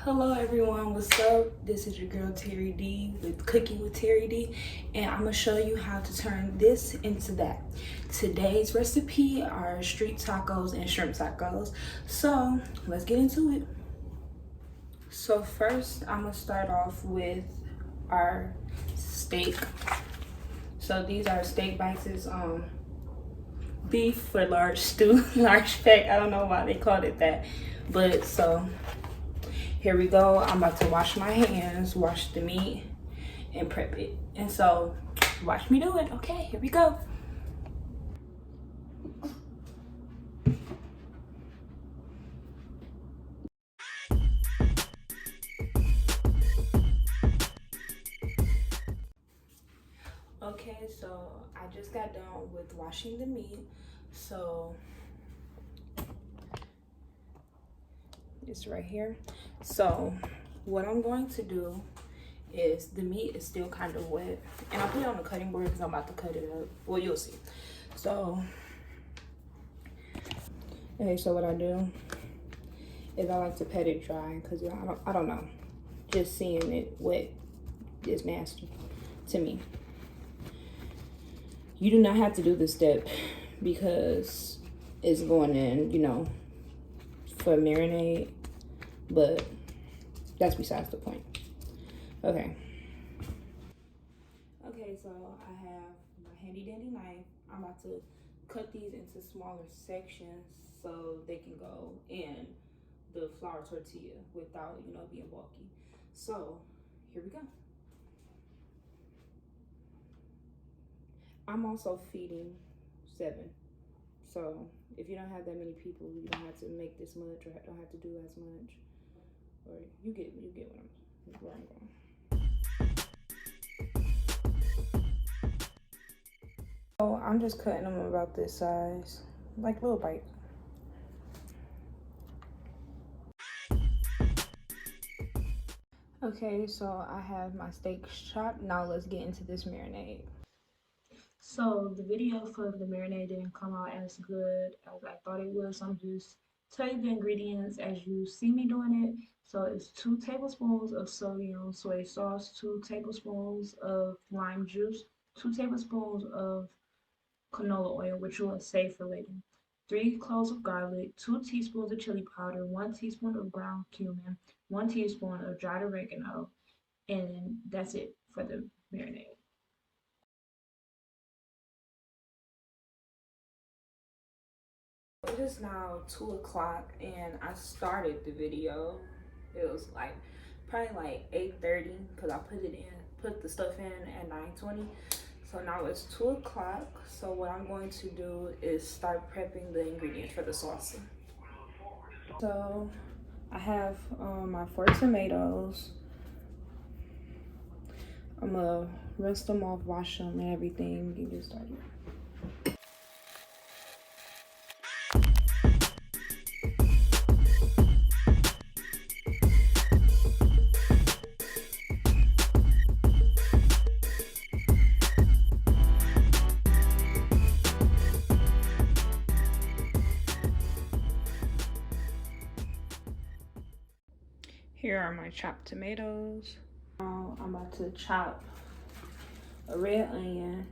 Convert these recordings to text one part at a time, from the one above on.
Hello everyone, what's up? This is your girl Terri D with Cooking with Terri D, and I'm gonna show you how to turn this into that. Today's recipe are street tacos and shrimp tacos. So let's get into it. So first I'm gonna start off with our steak. So these are steak bites, beef for large stew, large pack. I don't know why they called it that, but so here we go. I'm about to wash my hands, wash the meat, and prep it. And so, watch me do it. Okay, here we go. Okay, so I just got done with washing the meat. So, it's right here. So, what I'm going to do is the meat is still kind of wet, and I'll put it on the cutting board because I'm about to cut it up. Well, you'll see. So, okay, so what I do is I like to pet it dry because I don't know. Just seeing it wet is nasty to me. You do not have to do this step because it's going in, you know, for marinade, but that's besides the point. Okay, so I have my handy dandy knife. I'm about to cut these into smaller sections so they can go in the flour tortilla without, you know, being bulky. So here we go. I'm also feeding 7. So if you don't have that many people, you don't have to make this much or don't have to do as much. Or you get where I'm going. So I'm just cutting them about this size, like little bites. Okay, so I have my steak chopped. Now let's get into this marinade. So the video for the marinade didn't come out as good as I thought it would, so I'm just tell you the ingredients as you see me doing it. So it's 2 tablespoons of sodium soy sauce, 2 tablespoons of lime juice, 2 tablespoons of canola oil, which you will save for later, 3 cloves of garlic, 2 teaspoons of chili powder, 1 teaspoon of ground cumin, 1 teaspoon of dried oregano, and that's it for the marinade. It is now 2 o'clock and I started the video. It was like probably like 8:30 because I put the stuff in at 9:20. So now it's 2 o'clock. So what I'm going to do is start prepping the ingredients for the salsa. So I have my 4 tomatoes. I'm gonna rinse them off, wash them and everything, and get started. Here are my chopped tomatoes. Now I'm about to chop a red onion.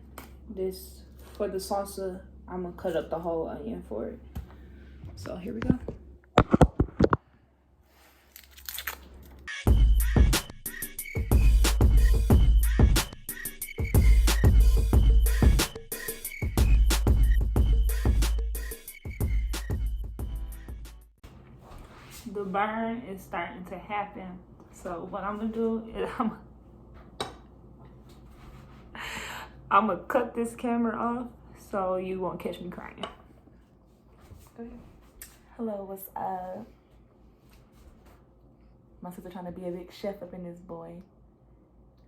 This, for the salsa, I'm gonna cut up the whole onion for it. So here we go. The burn is starting to happen. So what I'm gonna do is I'm gonna cut this camera off so you won't catch me crying. Okay. Hello, what's up? My sister trying to be a big chef up in this boy.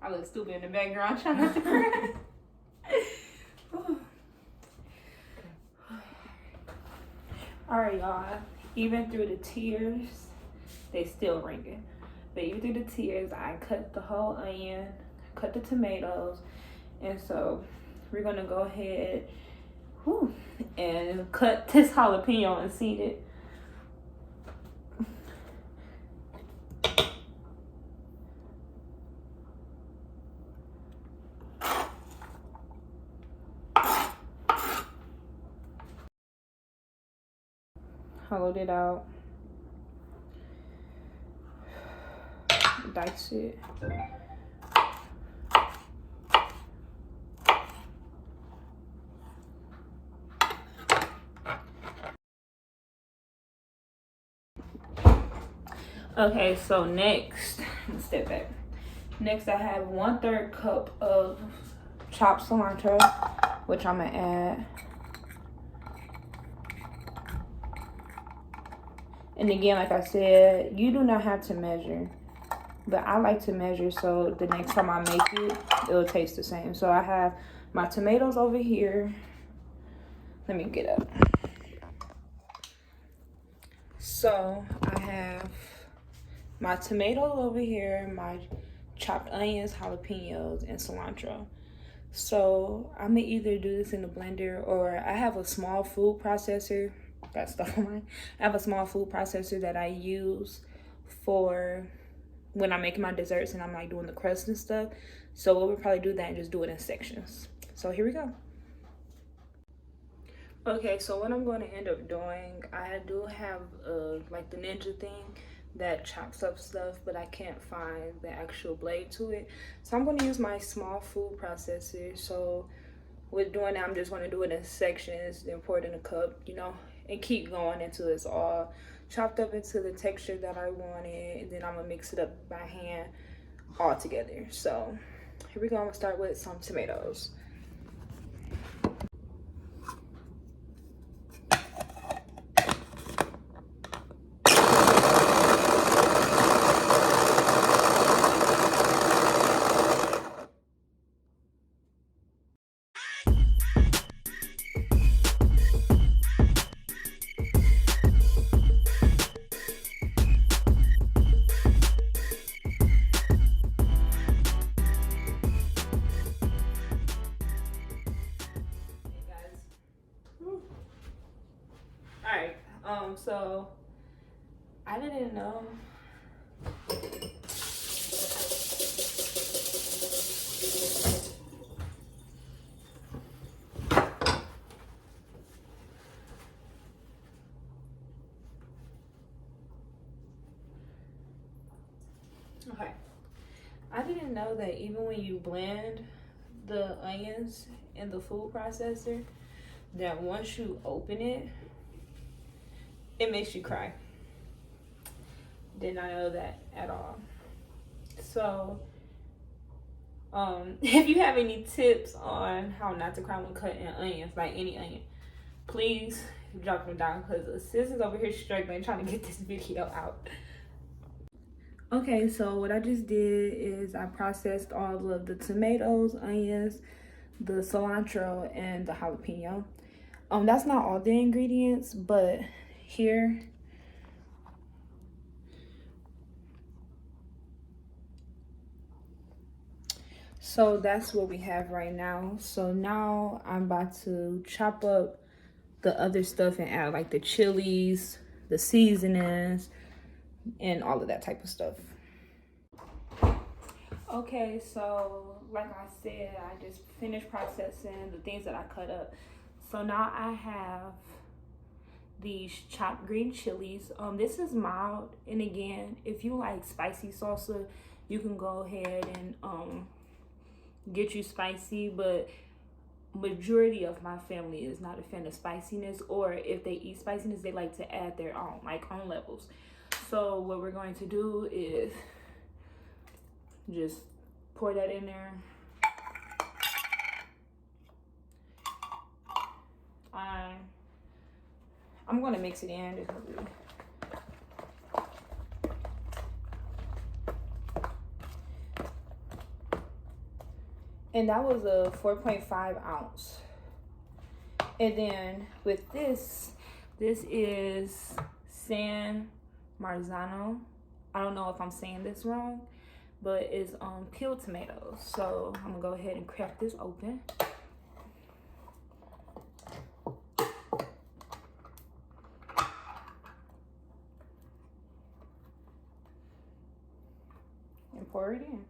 I look stupid in the background trying not to cry. All right, y'all. Even through the tears, they still ringing. But even through the tears, I cut the whole onion, cut the tomatoes, and so we're gonna go ahead and cut this jalapeno and seed it. hollowed it out. Dice it. Okay, so next, let's step back. Next, I have 1/3 cup of chopped cilantro, which I'm gonna add. And again, like I said, you do not have to measure, but I like to measure so the next time I make it, it'll taste the same. So I have my tomatoes over here. Let me get up. So I have my tomatoes over here, my chopped onions, jalapenos, and cilantro. So I'm gonna either do this in the blender, or I have a small food processor. Got stuff on mine. I have a small food processor that I use for when I'm making my desserts and I'm like doing the crust and stuff. So we'll probably do that and just do it in sections. So here we go. Okay, so what I'm going to end up doing, I do have like the ninja thing that chops up stuff, but I can't find the actual blade to it. So I'm going to use my small food processor. So with doing that, I'm just going to do it in sections, then pour it in a cup, you know, and keep going until it's all chopped up into the texture that I wanted. And then I'm going to mix it up by hand all together. So here we go. I'm going to start with some tomatoes. Alright, so I didn't know. Okay, I didn't know that even when you blend the onions in the food processor, that once you open it, it makes you cry. Did not know that at all. So, if you have any tips on how not to cry when cutting onions, like any onion, please drop them down, because the sis is over here struggling trying to get this video out. Okay, so what I just did is I processed all of the tomatoes, onions, the cilantro, and the jalapeno. That's not all the ingredients, but here, so that's what we have right now. So now I'm about to chop up the other stuff and add like the chilies, the seasonings, and all of that type of stuff. Okay, so like I said, I just finished processing the things that I cut up. So now I have these chopped green chilies. This is mild, and again, if you like spicy salsa, you can go ahead and get you spicy, but majority of my family is not a fan of spiciness, or if they eat spiciness, they like to add their own, like own levels. So what we're going to do is just pour that in there. I'm going to mix it in. And that was a 4.5 ounce. And then with this is San Marzano. I don't know if I'm saying this wrong, but it's peeled tomatoes. So I'm gonna go ahead and crack this open. And pour it in.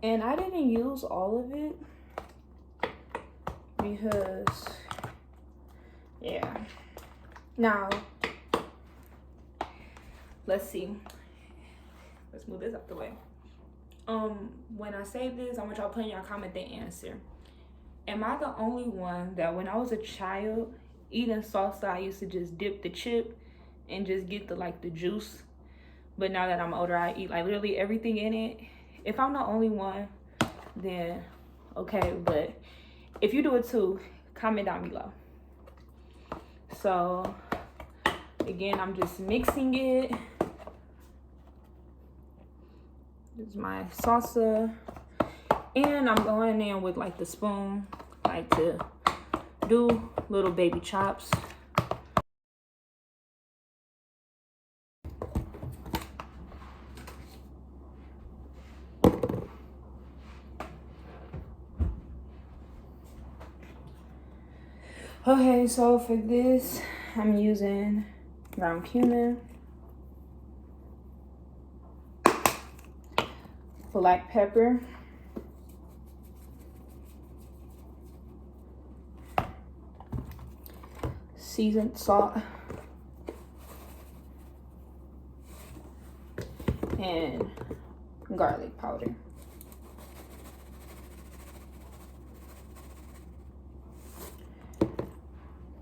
And I didn't use all of it because, yeah. Now, let's see. Let's move this out the way. When I say this, I want y'all to put in your comment the answer. Am I the only one that when I was a child eating salsa, I used to just dip the chip and just get the juice? But now that I'm older, I eat like literally everything in it. If I'm the only one, then okay. But if you do it too, comment down below. So again, I'm just mixing it. This is my salsa. And I'm going in with like the spoon, like to do little baby chops. Okay, so for this, I'm using ground cumin, black pepper, seasoned salt, and garlic powder.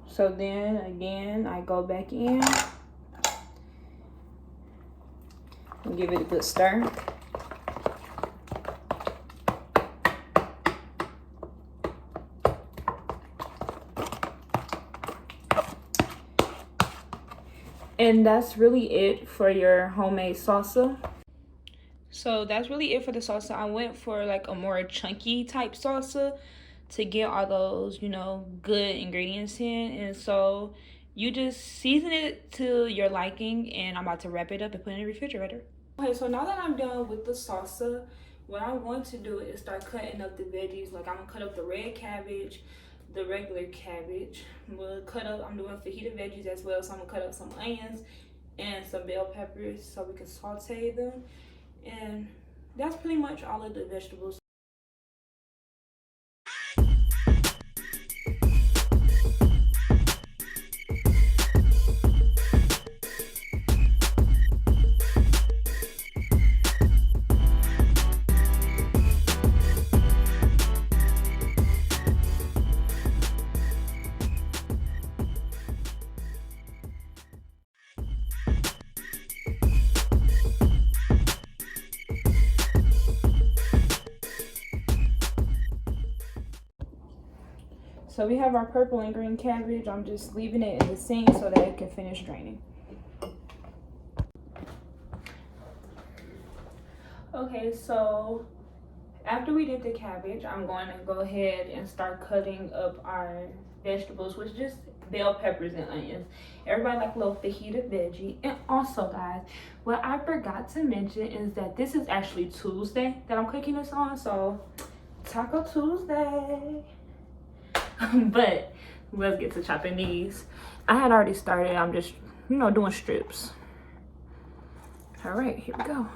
So then again, I go back in and give it a good stir. And that's really it for your homemade salsa. So that's really it for the salsa. I went for like a more chunky type salsa to get all those, you know, good ingredients in. And so you just season it to your liking, and I'm about to wrap it up and put it in the refrigerator. Okay, so now that I'm done with the salsa, what I'm going to do is start cutting up the veggies. Like I'm gonna cut up the red cabbage, the regular cabbage. I'm doing fajita veggies as well, so I'm gonna cut up some onions and some bell peppers so we can saute them. And that's pretty much all of the vegetables. So we have our purple and green cabbage. I'm just leaving it in the sink so that it can finish draining. Okay, so after we did the cabbage, I'm going to go ahead and start cutting up our vegetables, which is just bell peppers and onions. Everybody like a little fajita veggie. And also, guys, what I forgot to mention is that this is actually Tuesday that I'm cooking this on. So Taco Tuesday. But let's get to chopping these. I had already started. I'm just, you know, doing strips. All right, here we go.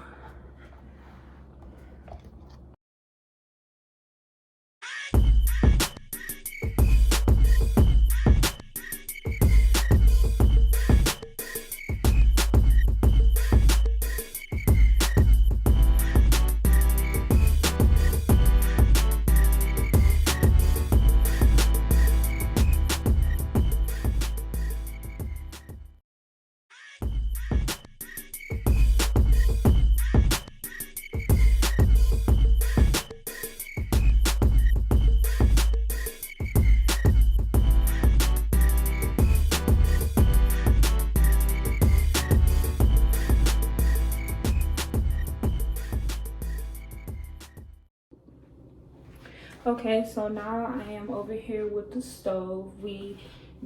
Okay, so now I am over here with the stove. We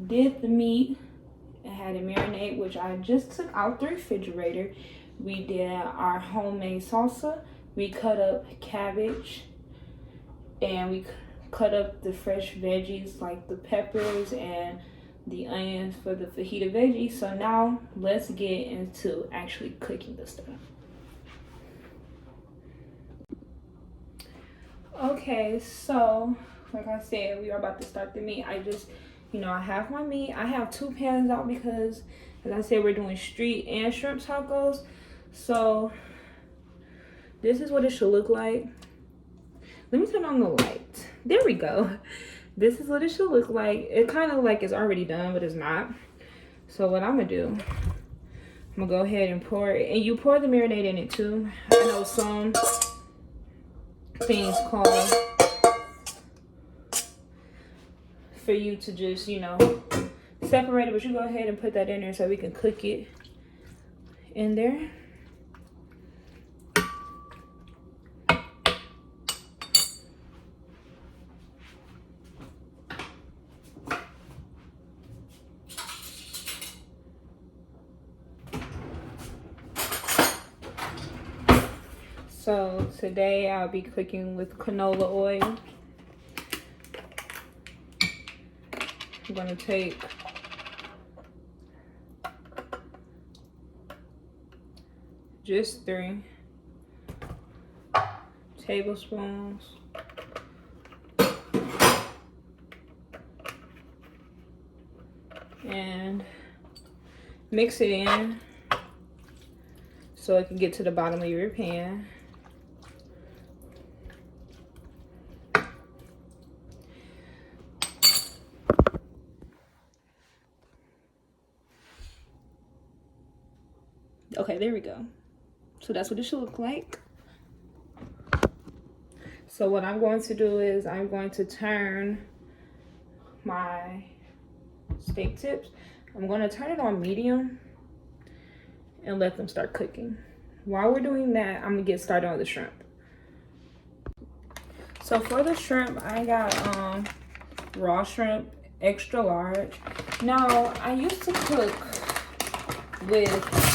did the meat. It had a marinade, which I just took out the refrigerator. We did our homemade salsa. We cut up cabbage, and we cut up the fresh veggies like the peppers and the onions for the fajita veggies. So now let's get into actually cooking the stuff. Okay, so like I said, we are about to start the meat. I just, I have my meat. I have 2 pans out because, as I said, we're doing street and shrimp tacos. So this is what it should look like. Let me turn on the light. There we go. This is what it should look like. It kind of like it's already done, but it's not. So what I'm gonna do, I'm gonna go ahead and pour it. And you pour the marinade in it too. I know some things call for you to just, separate it, but you go ahead and put that in there so we can cook it in there. So today I'll be cooking with canola oil. I'm gonna take just 3 tablespoons and mix it in so it can get to the bottom of your pan. Okay, there we go. So that's what it should look like. So what I'm going to do is I'm going to turn my steak tips. I'm going to turn it on medium and let them start cooking. While we're doing that, I'm going to get started on the shrimp. So for the shrimp, I got raw shrimp, extra large. Now, I used to cook with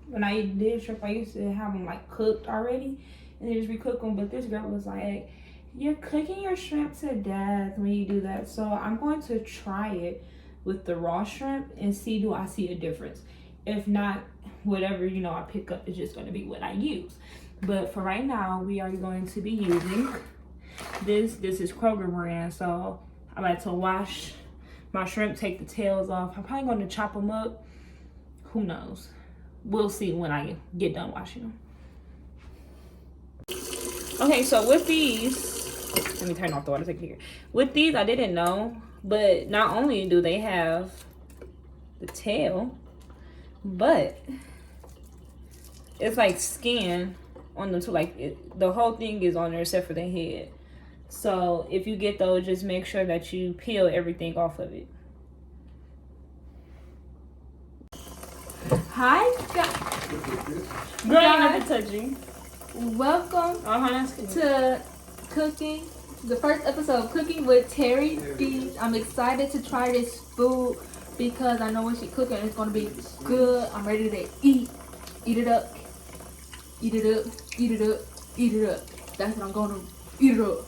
when I did shrimp, I used to have them like cooked already and then just recook them. But this girl was like, "You're cooking your shrimp to death when you do that." So I'm going to try it with the raw shrimp and see, do I see a difference? If not, whatever I pick up is just going to be what I use. But for right now, we are going to be using this. This is Kroger brand. So I like to wash my shrimp, take the tails off. I'm probably going to chop them up. Who knows? We'll see when I get done washing them. Okay, so with these, let me turn off the water take here. With these, I didn't know, but not only do they have the tail, but it's like skin on them too. Like the whole thing is on there except for the head. So if you get those, just make sure that you peel everything off of it. Hi, Girl, ain't nothing touching. Welcome to the first episode of Cooking with Terri. I'm excited to try this food because I know when she's cooking it's gonna be good. I'm ready to eat it up, eat it up, eat it up, eat it up. That's what I'm gonna eat it up.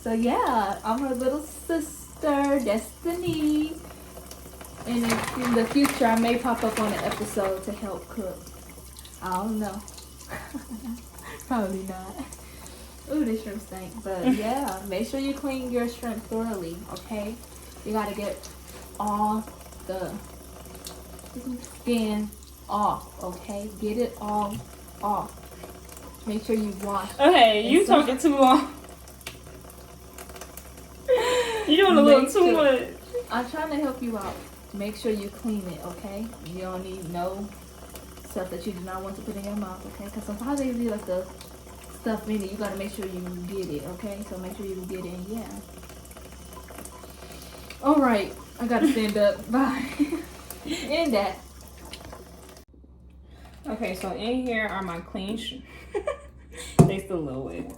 So yeah, I'm her little sister, Destiny. And in the future, I may pop up on an episode to help cook. I don't know. Probably not. Ooh, this shrimp stink. But yeah, make sure you clean your shrimp thoroughly, okay? You gotta get all the skin off, okay? Get it all off. Make sure you wash. Okay, you talking too long. You doing a little too much. I'm trying to help you out. Make sure you clean it, okay? You don't need no stuff that you do not want to put in your mouth, okay? Because sometimes they do like the stuff in it. You gotta make sure you get it, okay? So make sure you get it, yeah. All right, I gotta stand up. Bye. End that. Okay, so in here are my clean they still a little wet.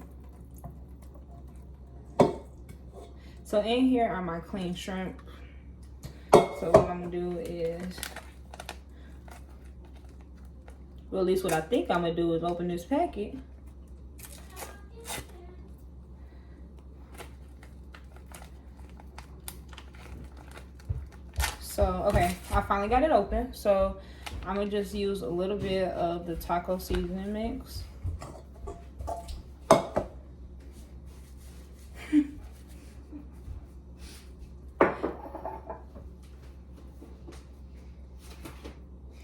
So in here are my clean shrimp. So what I'm gonna do is, well, at least what I think I'm gonna do is open this packet. So, okay, I finally got it open. So I'm gonna just use a little bit of the taco seasoning mix.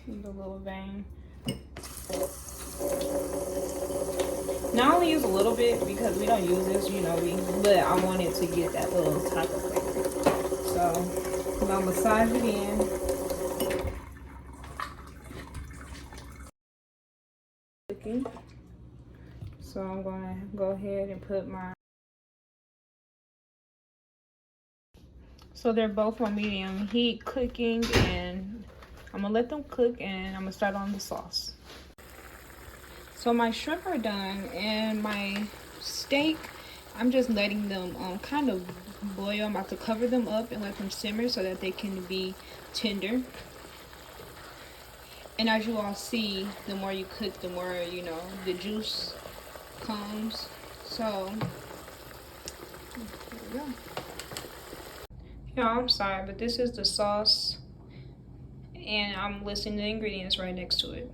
The little vein. Now I only use a little bit because we don't use this, you know, but I wanted to get that little taco flavor. So I'm gonna massage it in. Cooking. So I'm gonna go ahead and put my. So they're both on medium heat cooking, and I'm gonna let them cook, and I'm gonna start on the sauce. So my shrimp are done, and my steak, I'm just letting them kind of boil. I'm about to cover them up and let them simmer so that they can be tender. And as you all see, the more you cook, the more, you know, the juice comes. So, there we go. Yeah, I'm sorry, but this is the sauce, and I'm listing the ingredients right next to it.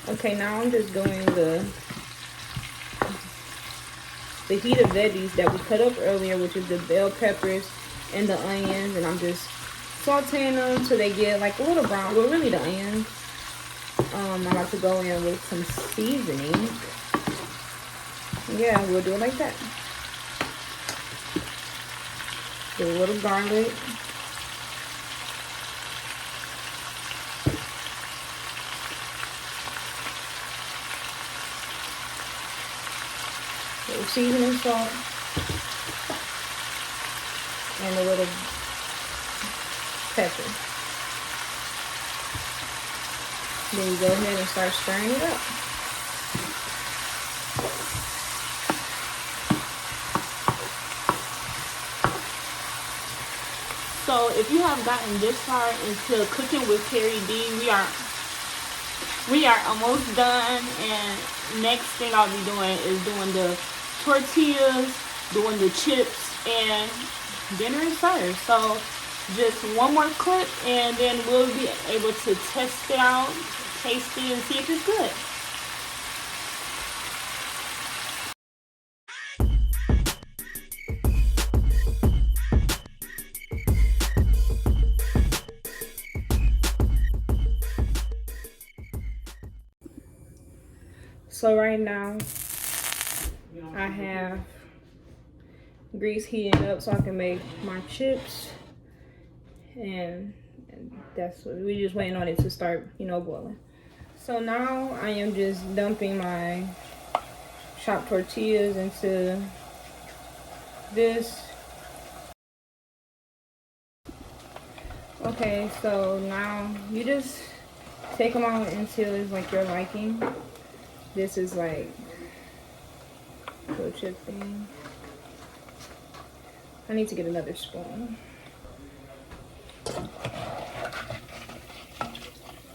Okay, now I'm just doing the heated veggies that we cut up earlier, which is the bell peppers and the onions, and I'm just sauteing them so they get like a little brown. Well, really the onions. I'm about to go in with some seasoning. Yeah, we'll do it like that. Do a little garlic. Little seasoning salt. And a little pepper. Then you go ahead and start stirring it up. So if you have gotten this far into Cooking with Terri D, we are almost done, and next thing I'll be doing is doing the tortillas, doing the chips, and dinner is served. So just one more clip, and then we'll be able to test it out, taste it, and see if it's good. So right now, I have grease heating up so I can make my chips, and that's what we just waiting on it to start, you know, boiling. So now I am just dumping my chopped tortillas into this. Okay, so now you just take them out until it's like your liking. This is like a little chip thing. I need to get another spoon.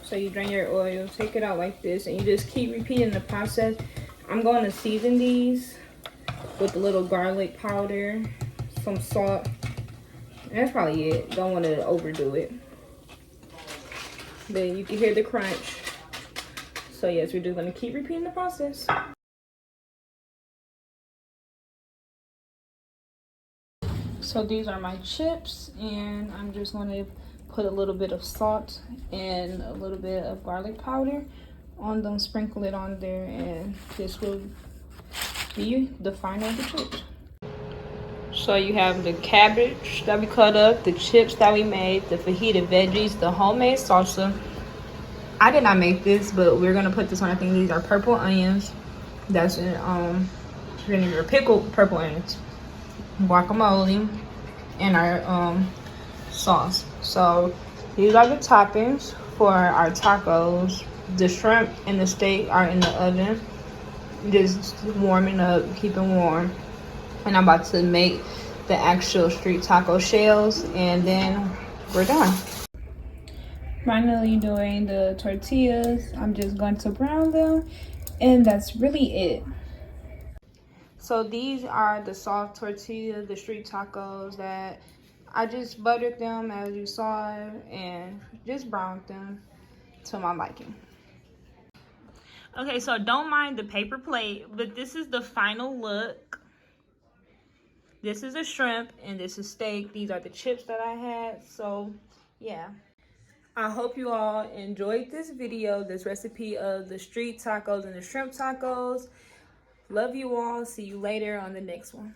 So you drain your oil, take it out like this, and you just keep repeating the process. I'm going to season these with a little garlic powder, some salt, and that's probably it. Don't want to overdo it. Then you can hear the crunch. So yes, we're just going to keep repeating the process. So these are my chips, and I'm just going to put a little bit of salt and a little bit of garlic powder on them, sprinkle it on there, and this will be the final of the chips. So you have the cabbage that we cut up, the chips that we made, the fajita veggies, the homemade salsa. I did not make this, but we're gonna put this on. I think these are purple onions. That's in vinegar, pickled purple onions, guacamole, and our sauce. So these are the toppings for our tacos. The shrimp and the steak are in the oven, just warming up, keeping warm. And I'm about to make the actual street taco shells, and then we're done. Finally doing the tortillas. I'm just going to brown them, and that's really it. So these are the soft tortillas, the street tacos that I just buttered them as you saw, and just browned them to my liking. Okay, so don't mind the paper plate, but this is the final look. This is a shrimp and this is steak. These are the chips that I had. So yeah, I hope you all enjoyed this video, this recipe of the street tacos and the shrimp tacos. Love you all. See you later on the next one.